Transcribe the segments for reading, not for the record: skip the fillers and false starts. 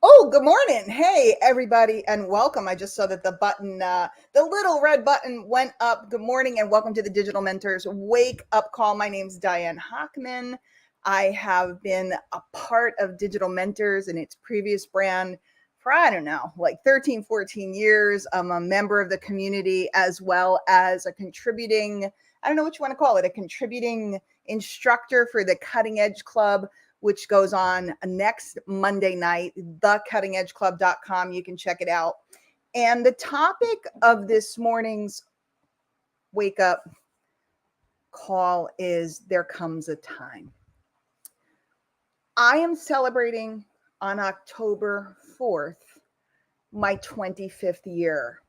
Oh, good morning. Hey, everybody, and welcome. I just saw that the button, the little red button went up. Good morning, and welcome to the Digital Mentors Wake Up Call. My name's Diane Hochman. I have been a part of Digital Mentors and its previous brand for, I don't know, like 13, 14 years. I'm a member of the community as well as a contributing, I don't know what you want to call it, a contributing instructor for the Cutting Edge Club, which goes on next Monday night, thecuttingedgeclub.com. You can check it out. And the topic of this morning's wake up call is There Comes a Time. I am celebrating on October 4th my 25th year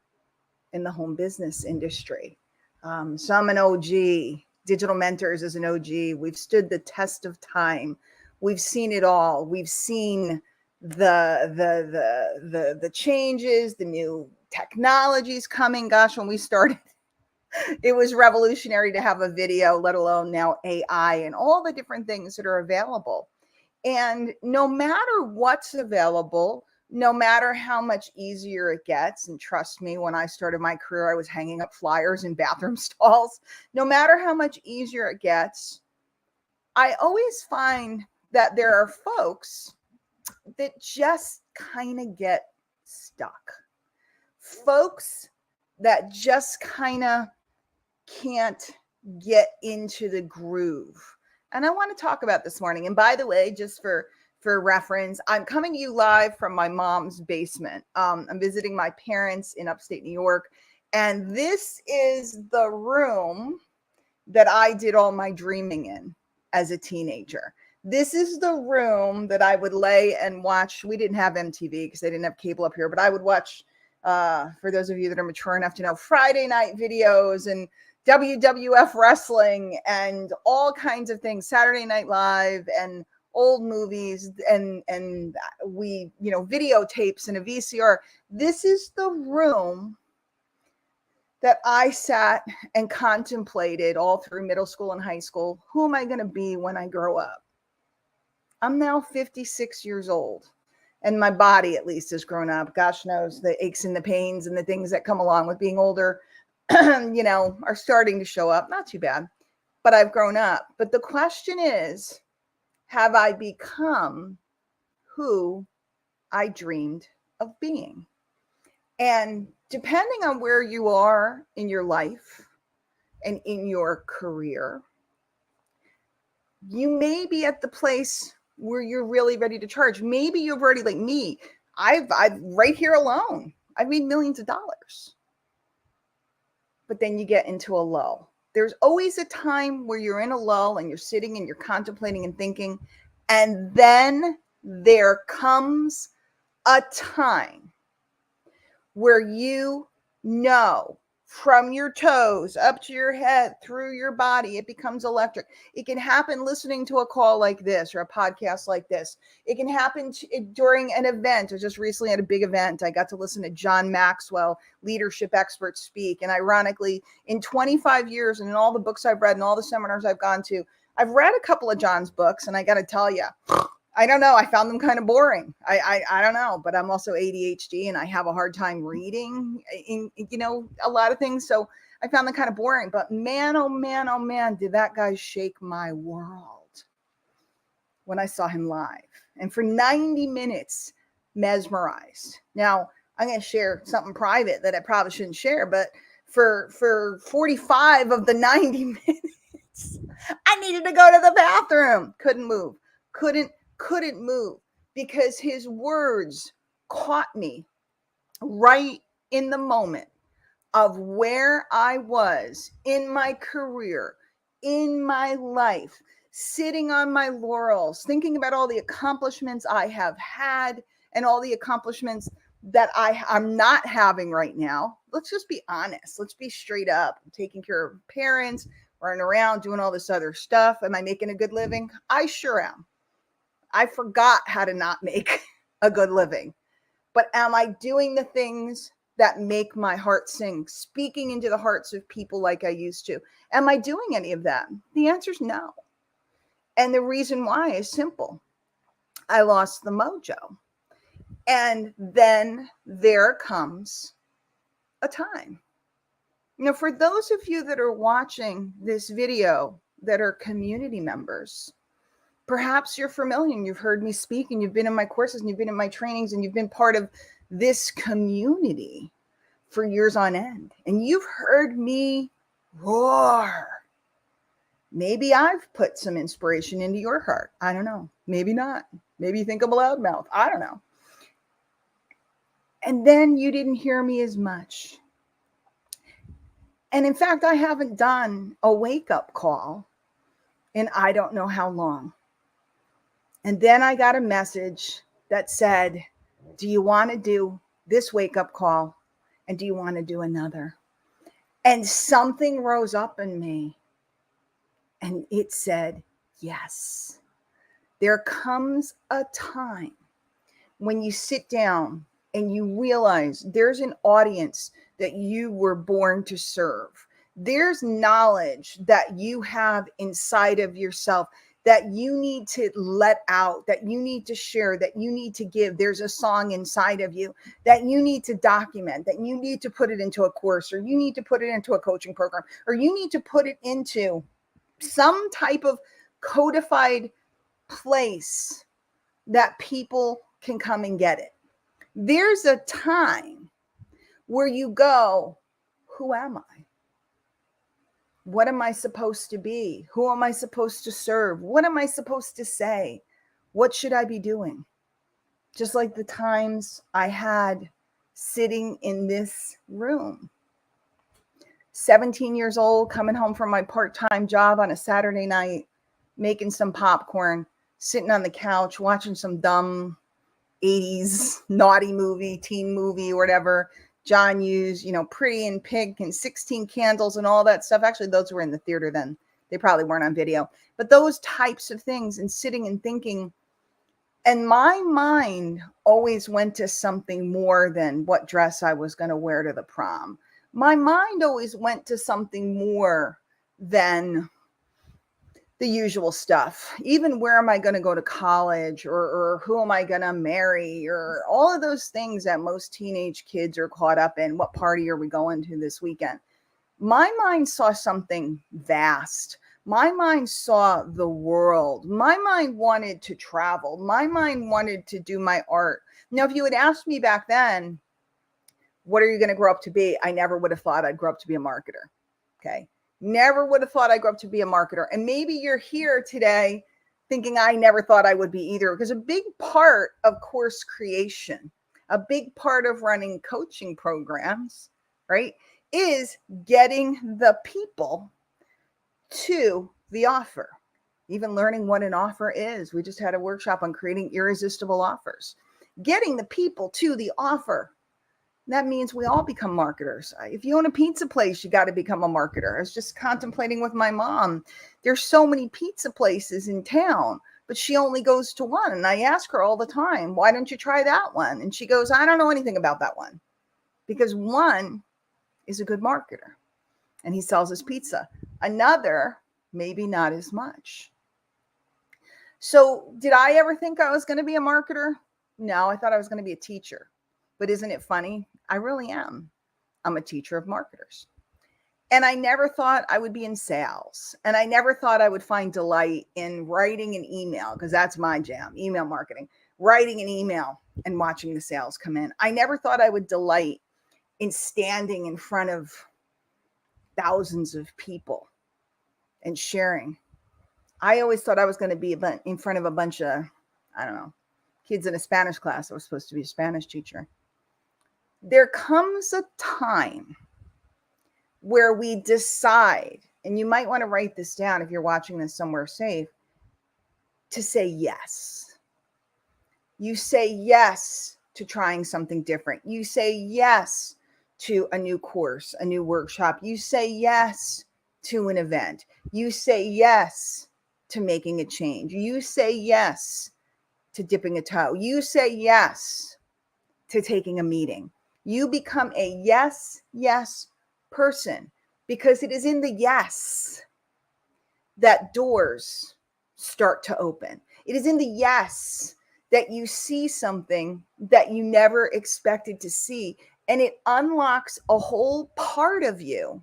in the home business industry. So I'm an OG. Digital Mentors is an OG. We've stood the test of time. We've seen it all. We've seen the changes, the new technologies coming. Gosh, when we started, it was revolutionary to have a video, let alone now AI and all the different things that are available. And no matter what's available, no matter how much easier it gets, and trust me, when I started my career, I was hanging up flyers in bathroom stalls. No matter how much easier it gets, I always find that there are folks that just kind of get stuck. Folks that just kind of can't get into the groove. And I want to talk about this morning. And by the way, just for reference, I'm coming to you live from my mom's basement. I'm visiting my parents in upstate New York. And this is the room that I did all my dreaming in as a teenager. This is the room that I would lay and watch. We didn't have MTV because they didn't have cable up here, but I would watch, for those of you that are mature enough to know, Friday night videos and WWF wrestling and all kinds of things, Saturday Night Live and old movies and we, videotapes and a VCR. This is the room that I sat and contemplated all through middle school and high school. Who am I going to be when I grow up? I'm now 56 years old, and my body at least has grown up. Gosh knows the aches and the pains and the things that come along with being older, are starting to show up. Not too bad, but I've grown up. But the question is, have I become who I dreamed of being? And depending on where you are in your life and in your career, you may be at the place where you're really ready to charge. Maybe you've already, like me, I've right here alone, I've made millions of dollars. But then you get into a lull. There's always a time where you're in a lull and you're sitting and you're contemplating and thinking. And then there comes a time where you know from your toes up to your head, through your body, it becomes electric. It can happen listening to a call like this or a podcast like this. It can happen during an event. I just recently had a big event. I got to listen to John Maxwell, leadership expert, speak. And ironically, in 25 years and in all the books I've read and all the seminars I've gone to, I've read a couple of John's books, and I got to tell you, I don't know. I found them kind of boring. I don't know, but I'm also ADHD and I have a hard time reading a lot of things. So I found them kind of boring, but man, oh man, did that guy shake my world when I saw him live. And for 90 minutes, mesmerized. Now I'm going to share something private that I probably shouldn't share, but for 45 of the 90 minutes, I needed to go to the bathroom. Couldn't move. Couldn't move because his words caught me right in the moment of where I was in my career, in my life, sitting on my laurels, thinking about all the accomplishments I have had and all the accomplishments that I'm not having right now. Let's just be honest. Let's be straight up. I'm taking care of parents, running around, doing all this other stuff. Am I making a good living? I sure am. I forgot how to not make a good living. But am I doing the things that make my heart sing, speaking into the hearts of people like I used to? Am I doing any of that? The answer is no. And the reason why is simple. I lost the mojo. And then there comes a time. For those of you that are watching this video that are community members, perhaps you're familiar and you've heard me speak and you've been in my courses and you've been in my trainings and you've been part of this community for years on end. And you've heard me roar. Maybe I've put some inspiration into your heart. I don't know. Maybe not. Maybe you think I'm a loudmouth. I don't know. And then you didn't hear me as much. And in fact, I haven't done a wake-up call in I don't know how long. And then I got a message that said, do you want to do this wake-up call? And do you want to do another? And something rose up in me. And it said, yes. There comes a time when you sit down and you realize there's an audience that you were born to serve. There's knowledge that you have inside of yourself that you need to let out, that you need to share, that you need to give. There's a song inside of you that you need to document, that you need to put it into a course, or you need to put it into a coaching program, or you need to put it into some type of codified place that people can come and get it. There's a time where you go, who am I? What am I supposed to be? Who am I supposed to serve? What am I supposed to say? What should I be doing? Just like the times I had sitting in this room. 17 years old, coming home from my part-time job on a Saturday night, making some popcorn, sitting on the couch, watching some dumb 80s naughty movie, teen movie, or whatever. John Hughes, Pretty in Pink and 16 Candles and all that stuff. Actually, those were in the theater then. They probably weren't on video. But those types of things, and sitting and thinking. And my mind always went to something more than what dress I was going to wear to the prom. My mind always went to something more than the usual stuff. Even where am I going to go to college, or who am I going to marry, or all of those things that most teenage kids are caught up in. What party are we going to this weekend? My mind saw something vast. My mind saw the world. My mind wanted to travel. My mind wanted to do my art. Now, if you had asked me back then, what are you going to grow up to be? I never would have thought I'd grow up to be a marketer. Okay. Never would have thought I'd grow up to be a marketer. And maybe you're here today thinking I never thought I would be either, because a big part of course creation, a big part of running coaching programs, right, is getting the people to the offer. Even learning what an offer is. We just had a workshop on creating irresistible offers. Getting the people to the offer. That means we all become marketers. If you own a pizza place, you got to become a marketer. I was just contemplating with my mom. There's so many pizza places in town, but she only goes to one. And I ask her all the time, why don't you try that one? And she goes, I don't know anything about that one. Because one is a good marketer and he sells his pizza. Another, maybe not as much. So did I ever think I was going to be a marketer? No, I thought I was going to be a teacher. But isn't it funny? I really am. I'm a teacher of marketers. And I never thought I would be in sales. And I never thought I would find delight in writing an email, because that's my jam, email marketing, writing an email and watching the sales come in. I never thought I would delight in standing in front of thousands of people and sharing. I always thought I was going to be in front of a bunch of, kids in a Spanish class. I was supposed to be a Spanish teacher. There comes a time where we decide, and you might want to write this down if you're watching this somewhere safe, to say yes. You say yes to trying something different. You say yes to a new course, a new workshop. You say yes to an event. You say yes to making a change. You say yes to dipping a toe. You say yes to taking a meeting. You become a yes person, because it is in the yes that doors start to open. It is in the yes that you see something that you never expected to see, and it unlocks a whole part of you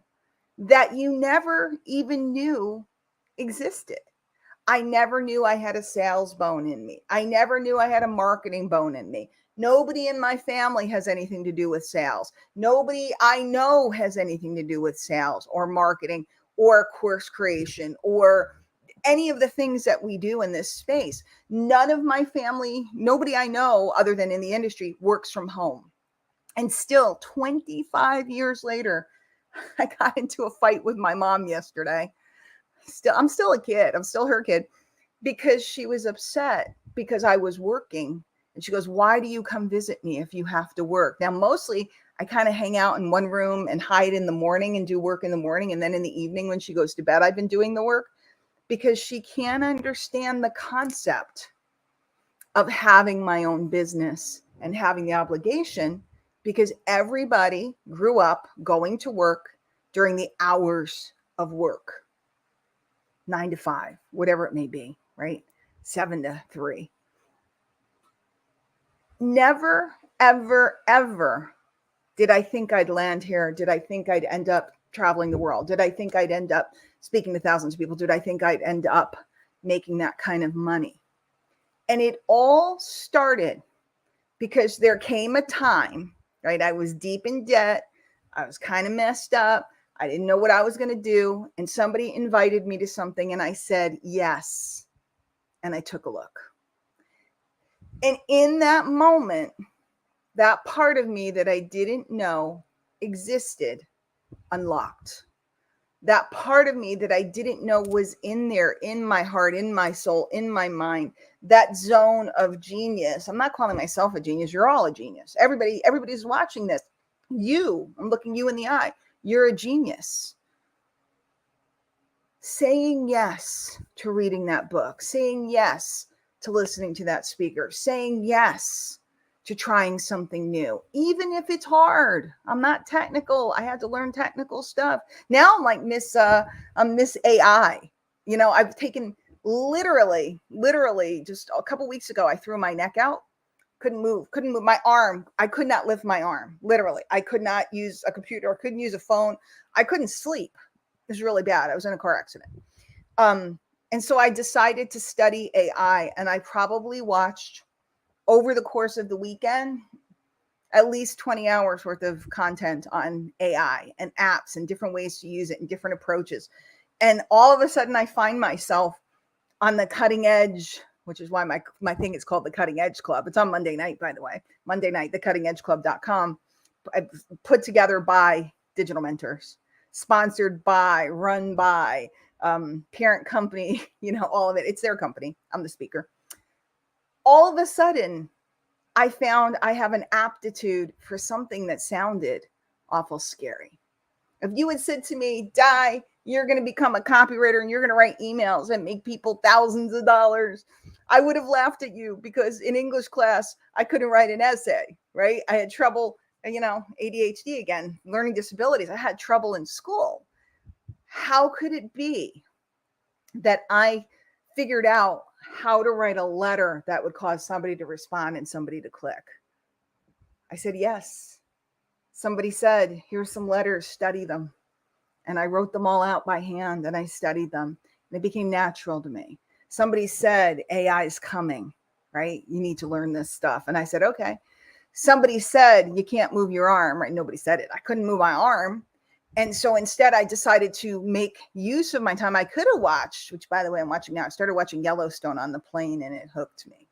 that you never even knew existed. I never knew I had a sales bone in me. I never knew I had a marketing bone in me. Nobody in my family has anything to do with sales. Nobody I know has anything to do with sales or marketing or course creation or any of the things that we do in this space. None of my family, nobody I know other than in the industry, works from home. And still 25 years later, I got into a fight with my mom yesterday. I'm still a kid. I'm still her kid, because she was upset because I was working. And she goes, "Why do you come visit me if you have to work?" Now, mostly I kind of hang out in one room and hide in the morning and do work in the morning. And then in the evening when she goes to bed, I've been doing the work, because she can't understand the concept of having my own business and having the obligation, because everybody grew up going to work during the hours of work, 9 to 5, whatever it may be, right? 7 to 3. Never, ever, ever did I think I'd land here. Did I think I'd end up traveling the world? Did I think I'd end up speaking to thousands of people? Did I think I'd end up making that kind of money? And it all started because there came a time, right? I was deep in debt. I was kind of messed up. I didn't know what I was going to do. And somebody invited me to something and I said, yes. And I took a look. And in that moment, that part of me that I didn't know existed unlocked. That part of me that I didn't know was in there, in my heart, in my soul, in my mind, that zone of genius. I'm not calling myself a genius. You're all a genius. Everybody's watching this. I'm looking you in the eye. You're a genius. Saying yes to reading that book, saying yes to listening to that speaker, saying yes to trying something new, even if it's hard. I'm not technical. I had to learn technical stuff. Now I'm like I'm Miss AI. I've taken literally just a couple weeks ago, I threw my neck out, couldn't move my arm. I could not lift my arm. Literally, I could not use a computer. I couldn't use a phone. I couldn't sleep. It was really bad. I was in a car accident. And so I decided to study AI, and I probably watched over the course of the weekend at least 20 hours worth of content on AI and apps and different ways to use it and different approaches. And all of a sudden I find myself on the cutting edge, which is why my thing is called the Cutting Edge Club. It's on Monday night, by the way. Monday night, thecuttingedgeclub.com, put together by DigitalMentors, sponsored by, run by, parent company, all of it. It's their company. I'm the speaker. All of a sudden, I found I have an aptitude for something that sounded awful scary. If you had said to me, Di, you're going to become a copywriter and you're going to write emails and make people thousands of dollars, I would have laughed at you, because in English class, I couldn't write an essay, right? I had trouble, ADHD again, learning disabilities. I had trouble in school. How could it be that I figured out how to write a letter that would cause somebody to respond and somebody to click? I said, yes. Somebody said, here's some letters, study them. And I wrote them all out by hand and I studied them. And it became natural to me. Somebody said, AI is coming, right? You need to learn this stuff. And I said, okay. Somebody said, you can't move your arm, right? Nobody said it. I couldn't move my arm. And so instead, I decided to make use of my time. I could have watched, which by the way, I'm watching now. I started watching Yellowstone on the plane and it hooked me.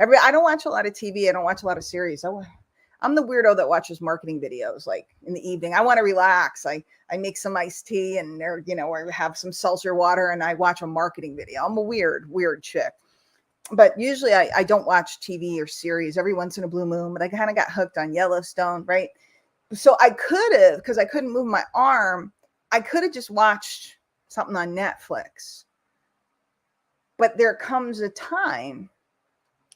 I don't watch a lot of TV. I don't watch a lot of series. I'm the weirdo that watches marketing videos like in the evening. I want to relax. I make some iced tea and or have some seltzer water and I watch a marketing video. I'm a weird chick. But usually I don't watch TV or series, every once in a blue moon, but I kind of got hooked on Yellowstone, right? So I could have, because I couldn't move my arm, I could have just watched something on Netflix. But there comes a time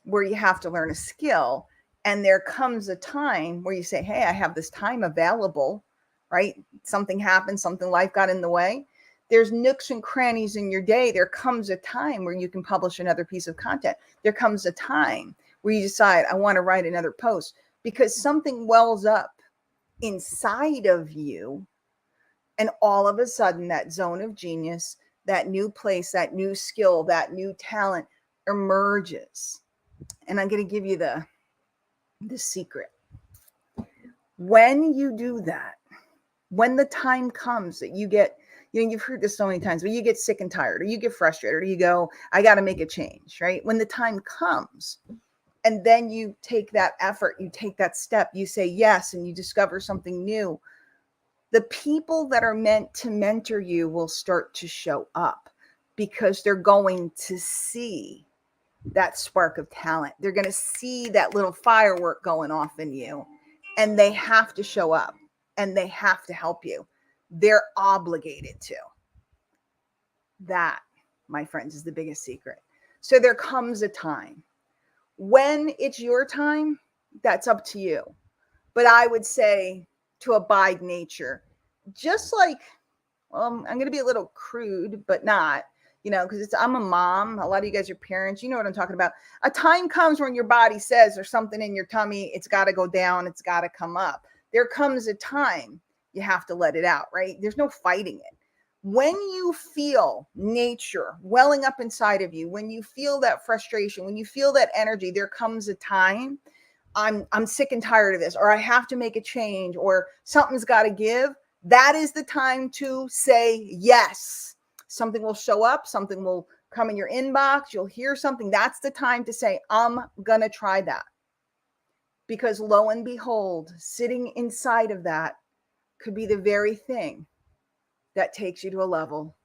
where you have to learn a skill. And there comes a time where you say, hey, I have this time available, right? Something happened, life got in the way. There's nooks and crannies in your day. There comes a time where you can publish another piece of content. There comes a time where where you decide, I want to write another post, because something wells up inside of you. And all of a sudden, that zone of genius, that new place, that new skill, that new talent emerges. And I'm going to give you the secret. When you do that, when the time comes that you get, you've heard this so many times, but you get sick and tired, or you get frustrated, or you go, I got to make a change, right? When the time comes, and then you take that effort, you take that step, you say yes, and you discover something new, the people that are meant to mentor you will start to show up, because they're going to see that spark of talent. They're going to see that little firework going off in you, and they have to show up, and they have to help you. They're obligated to. That, my friends, is the biggest secret. So there comes a time when it's your time. That's up to you. But I would say to abide nature, just like, I'm going to be a little crude, but not, because I'm a mom. A lot of you guys are parents. You know what I'm talking about. A time comes when your body says there's something in your tummy. It's got to go down. It's got to come up. There comes a time you have to let it out, right? There's no fighting it. When you feel nature welling up inside of you, when you feel that frustration, when you feel that energy, there comes a time, I'm sick and tired of this, or I have to make a change, or something's got to give. That is the time to say yes. Something will show up, something will come in your inbox, you'll hear something. That's the time to say, I'm going to try that. Because lo and behold, sitting inside of that could be the very thing that takes you to a level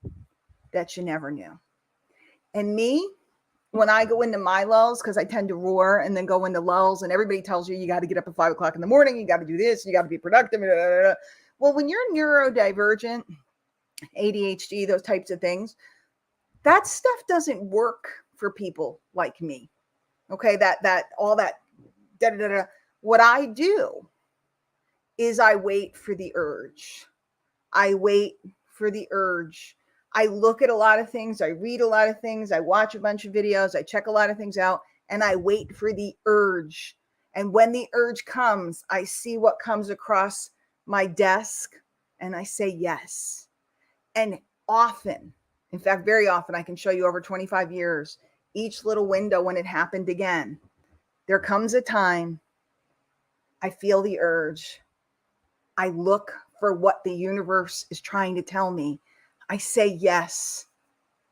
that you never knew. And me, when I go into my lulls, because I tend to roar and then go into lulls, and everybody tells you got to get up at 5 o'clock in the morning, you got to do this, you got to be productive. Blah, blah, blah. Well, when you're neurodivergent, ADHD, those types of things, that stuff doesn't work for people like me. Okay, that all that da da da. What I do is I wait for the urge. I wait for the urge. I look at a lot of things. I read a lot of things. I watch a bunch of videos. I check a lot of things out, and I wait for the urge. And when the urge comes, I see what comes across my desk, and I say yes. And often, in fact, very often, I can show you over 25 years, each little window when it happened again, there comes a time I feel the urge. I look for what the universe is trying to tell me. I say yes,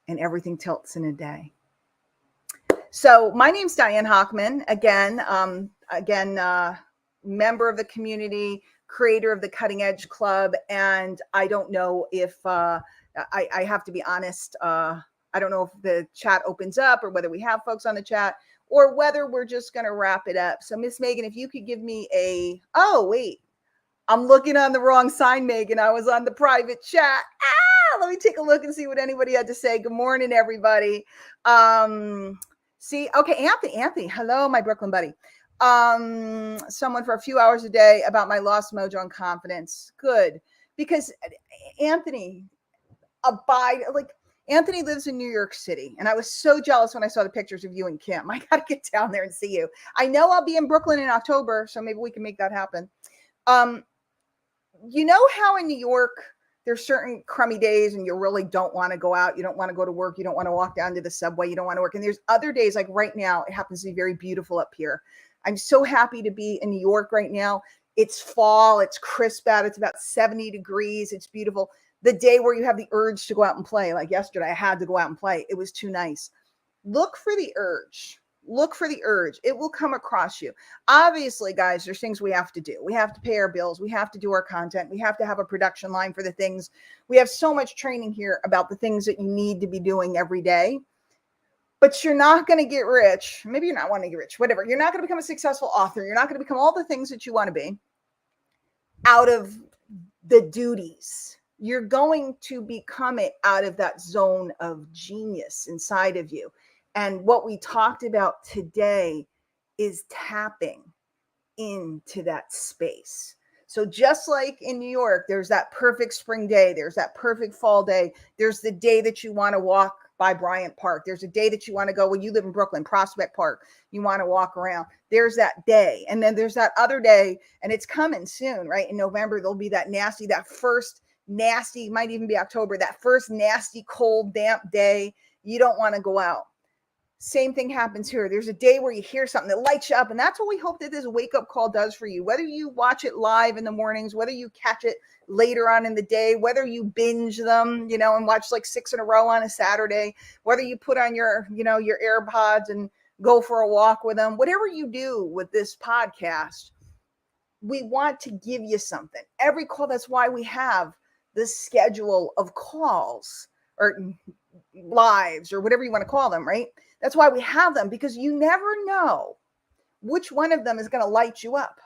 and everything tilts in a day. So my name's Diane Hochman. Again, member of the community, creator of the Cutting Edge Club. And I don't know if, I have to be honest, I don't know if the chat opens up, or whether we have folks on the chat, or whether we're just going to wrap it up. So Miss Megan, if you could give me oh, wait. I'm looking on the wrong sign, Megan. I was on the private chat. Let me take a look and see what anybody had to say. Good morning, everybody. Okay, Anthony, hello, my Brooklyn buddy. Someone for a few hours a day about my lost mojo and confidence. Good, because Anthony Anthony lives in New York City, and I was so jealous when I saw the pictures of you and Kim. I got to get down there and see you. I know I'll be in Brooklyn in October, so maybe we can make that happen. You know how in New York, there's certain crummy days and you really don't want to go out. You don't want to go to work. You don't want to walk down to the subway. You don't want to work. And there's other days, like right now, it happens to be very beautiful up here. I'm so happy to be in New York right now. It's fall. It's crisp out. It's about 70 degrees. It's beautiful. The day where you have the urge to go out and play, like yesterday, I had to go out and play. It was too nice. Look for the urge. Look for the urge. It will come across you. Obviously, guys, there's things we have to do. We have to pay our bills. We have to do our content. We have to have a production line for the things. We have so much training here about the things that you need to be doing every day. But you're not going to get rich. Maybe you're not wanting to get rich, whatever. You're not going to become a successful author. You're not going to become all the things that you want to be out of the duties. You're going to become it out of that zone of genius inside of you. And what we talked about today is tapping into that space. So just like in New York, there's that perfect spring day. There's that perfect fall day. There's the day that you want to walk by Bryant Park. There's a day that you want to go when you live in Brooklyn, Prospect Park. You want to walk around. There's that day. And then there's that other day, and it's coming soon, right? In November, there'll be that first nasty, might even be October, that first nasty, cold, damp day. You don't want to go out. Same thing happens here. There's a day where you hear something that lights you up. And that's what we hope that this wake up call does for you. Whether you watch it live in the mornings, whether you catch it later on in the day, whether you binge them, and watch like 6 in a row on a Saturday, whether you put on your AirPods and go for a walk with them, whatever you do with this podcast, we want to give you something. Every call, that's why we have the schedule of calls or lives or whatever you want to call them, right? That's why we have them, because you never know which one of them is going to light you up.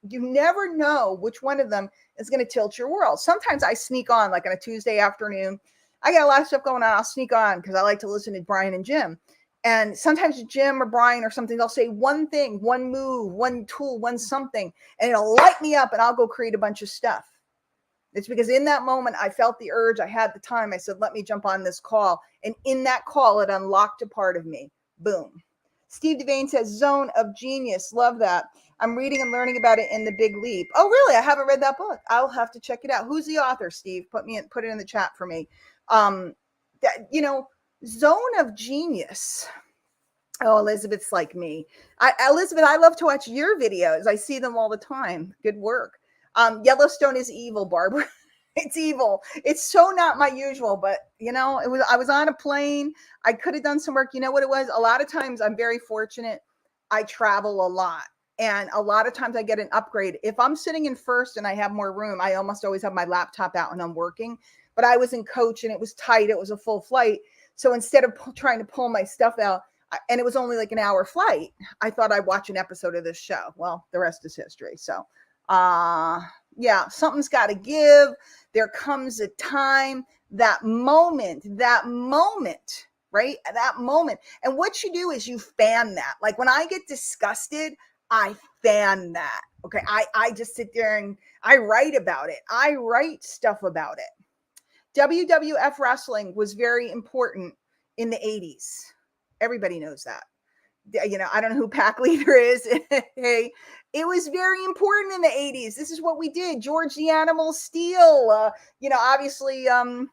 You never know which one of them is going to tilt your world. Sometimes I sneak on, like on a Tuesday afternoon. I got a lot of stuff going on. I'll sneak on because I like to listen to Brian and Jim. And sometimes Jim or Brian or something, they'll say one thing, one move, one tool, one something, and it'll light me up and I'll go create a bunch of stuff. It's because in that moment, I felt the urge. I had the time. I said, let me jump on this call. And in that call, it unlocked a part of me. Boom. Steve Devane says, Zone of Genius. Love that. I'm reading and learning about it in The Big Leap. Oh, really? I haven't read that book. I'll have to check it out. Who's the author, Steve? Put it in the chat for me. Zone of Genius. Oh, Elizabeth's like me. Elizabeth, I love to watch your videos. I see them all the time. Good work. Yellowstone is evil, Barbara. It's evil. It's so not my usual, but I was on a plane. I could have done some work. You know what it was? A lot of times I'm very fortunate. I travel a lot. And a lot of times I get an upgrade. If I'm sitting in first and I have more room, I almost always have my laptop out and I'm working. But I was in coach and it was tight. It was a full flight. So instead of trying to pull my stuff out, and it was only like an hour flight, I thought I'd watch an episode of this show. Well, the rest is history. So yeah, something's got to give. There comes a time, that moment, right? That moment. And what you do is you fan that. Like when I get disgusted, I fan that. Okay. I just sit there and I write about it. I write stuff about it. WWF wrestling was very important in the 80s. Everybody knows that. I don't know who Pack Leader is. Hey, it was very important in the 80s. This is what we did. George the Animal Steel, obviously, oh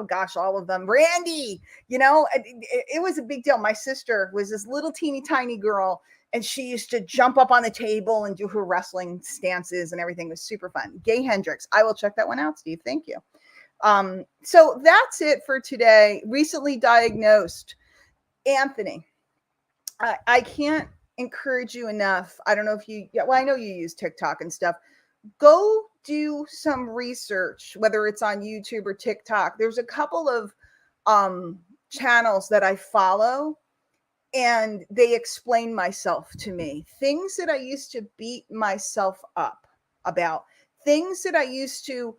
gosh, all of them. Randy, it was a big deal. My sister was this little teeny tiny girl, and she used to jump up on the table and do her wrestling stances and everything. It was super fun. Gay Hendricks. I will check that one out, Steve. Thank you. So that's it for today. Recently diagnosed. Anthony, I can't encourage you enough. I don't know if I know you use TikTok and stuff. Go do some research, whether it's on YouTube or TikTok. There's a couple of channels that I follow, and they explain myself to me. Things that I used to beat myself up about. Things that I used to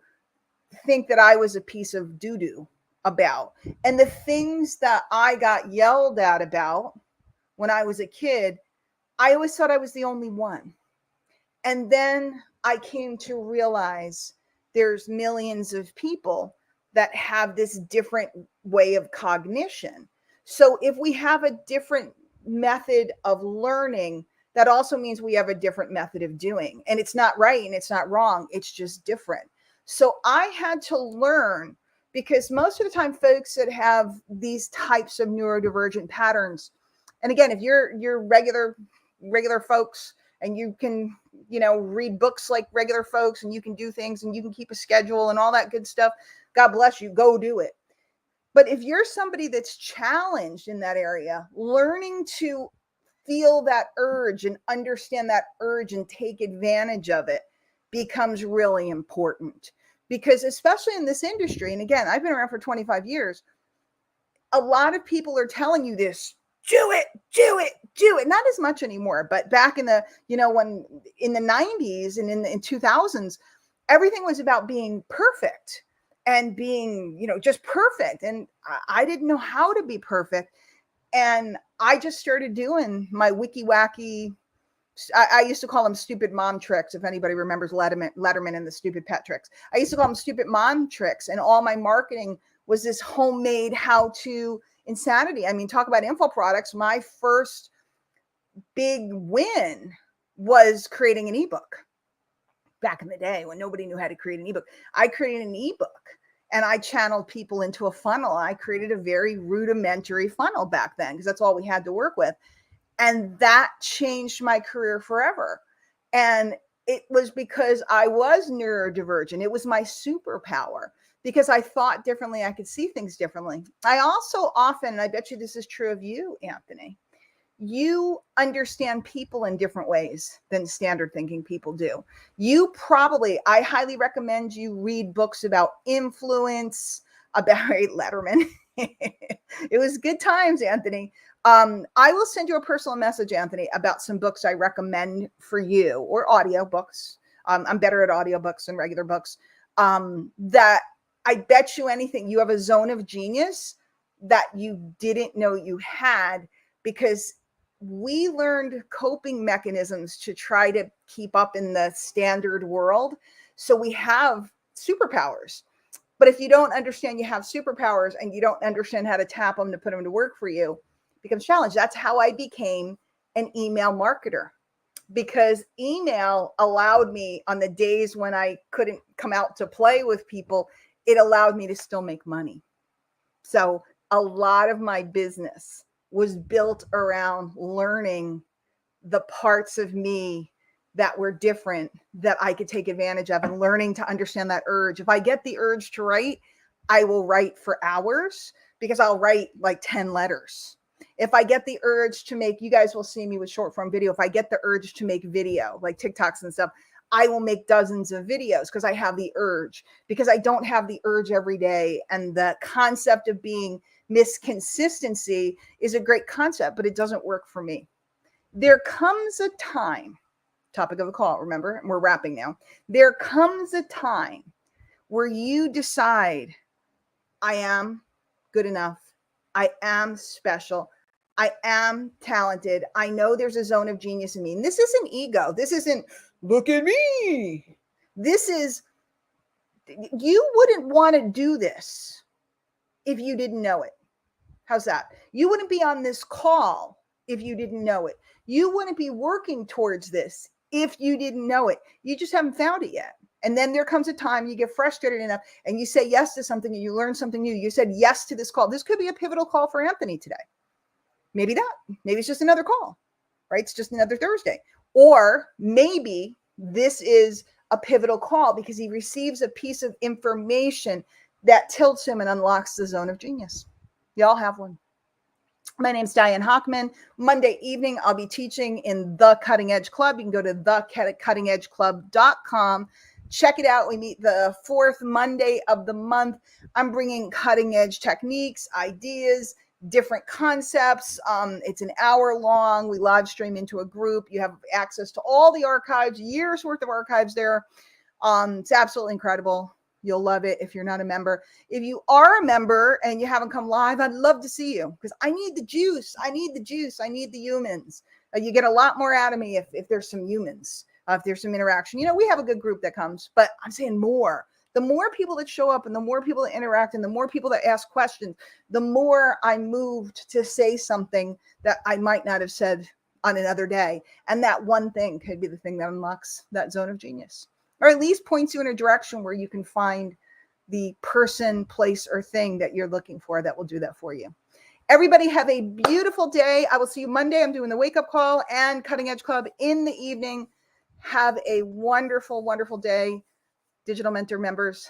think that I was a piece of doo-doo about. And the things that I got yelled at about when I was a kid, I always thought I was the only one. And then I came to realize there's millions of people that have this different way of cognition. So if we have a different method of learning, that also means we have a different method of doing. And it's not right and it's not wrong. It's just different. So I had to learn, because most of the time folks that have these types of neurodivergent patterns, and again, if you're regular folks and you can, read books like regular folks and you can do things and you can keep a schedule and all that good stuff, God bless you, go do it. But if you're somebody that's challenged in that area, learning to feel that urge and understand that urge and take advantage of it becomes really important. Because especially in this industry, and again, I've been around for 25 years, a lot of people are telling you this, do it. Not as much anymore, but back in the, when in the 90s and in 2000s, everything was about being perfect and being, just perfect. And I didn't know how to be perfect. And I just started doing my wiki wacky, I used to call them stupid mom tricks. If anybody remembers Letterman and the stupid pet tricks, I used to call them stupid mom tricks. And all my marketing was this homemade how to insanity. I mean, talk about info products. My first big win was creating an ebook. Back in the day when nobody knew how to create an ebook, I created an ebook and I channeled people into a funnel. I created a very rudimentary funnel back then because that's all we had to work with. And that changed my career forever. And it was because I was neurodivergent. It was my superpower because I thought differently. I could see things differently. I also often, and I bet you this is true of you, Anthony, you understand people in different ways than standard thinking people do. I highly recommend you read books about influence, about Letterman. It was good times, Anthony. I will send you a personal message, Anthony, about some books I recommend for you, or audio books. I'm better at audiobooks than regular books. That I bet you anything, you have a zone of genius that you didn't know you had, because we learned coping mechanisms to try to keep up in the standard world. So we have superpowers. But if you don't understand you have superpowers and you don't understand how to tap them to put them to work for you, it becomes a challenge. That's how I became an email marketer, because email allowed me, on the days when I couldn't come out to play with people, it allowed me to still make money. So a lot of my business was built around learning the parts of me that were different that I could take advantage of, and learning to understand that urge. If I get the urge to write, I will write for hours, because I'll write like 10 letters. If I get the urge to make, you guys will see me with short form video. If I get the urge to make video, like TikToks and stuff, I will make dozens of videos because I have the urge, because I don't have the urge every day. And the concept of being Miss Consistency is a great concept, but it doesn't work for me. There comes a time, topic of the call, remember, and we're wrapping now. There comes a time where you decide, I am good enough. I am special. I am talented. I know there's a zone of genius in me. And this isn't ego. This isn't, look at me. This is, you wouldn't want to do this if you didn't know it. How's that? You wouldn't be on this call if you didn't know it. You wouldn't be working towards this if you didn't know it. You just haven't found it yet. And then there comes a time you get frustrated enough and you say yes to something and you learn something new. You said yes to this call. This could be a pivotal call for Anthony today. Maybe that. Maybe it's just another call, right? It's just another Thursday. Or maybe this is a pivotal call because he receives a piece of information that tilts him and unlocks the zone of genius. Y'all have one. My name's Diane Hochman. Monday evening, I'll be teaching in The Cutting Edge Club. You can go to thecuttingedgeclub.com. Check it out. We meet the fourth Monday of the month. I'm bringing cutting edge techniques, ideas, different concepts. It's an hour long. We live stream into a group. You have access to all the archives, years worth of archives there. It's absolutely incredible. You'll love it if you're not a member. If you are a member and you haven't come live, I'd love to see you, because I need the juice. I need the juice. I need the humans. You get a lot more out of me if there's some humans, if there's some interaction. You know, we have a good group that comes, but I'm saying more. The more people that show up and the more people that interact and the more people that ask questions, the more I'm moved to say something that I might not have said on another day. And that one thing could be the thing that unlocks that zone of genius, or at least points you in a direction where you can find the person, place, or thing that you're looking for that will do that for you. Everybody have a beautiful day. I will see you Monday. I'm doing the wake up call and Cutting Edge Club in the evening. Have a wonderful, wonderful day. Digital Mentor members,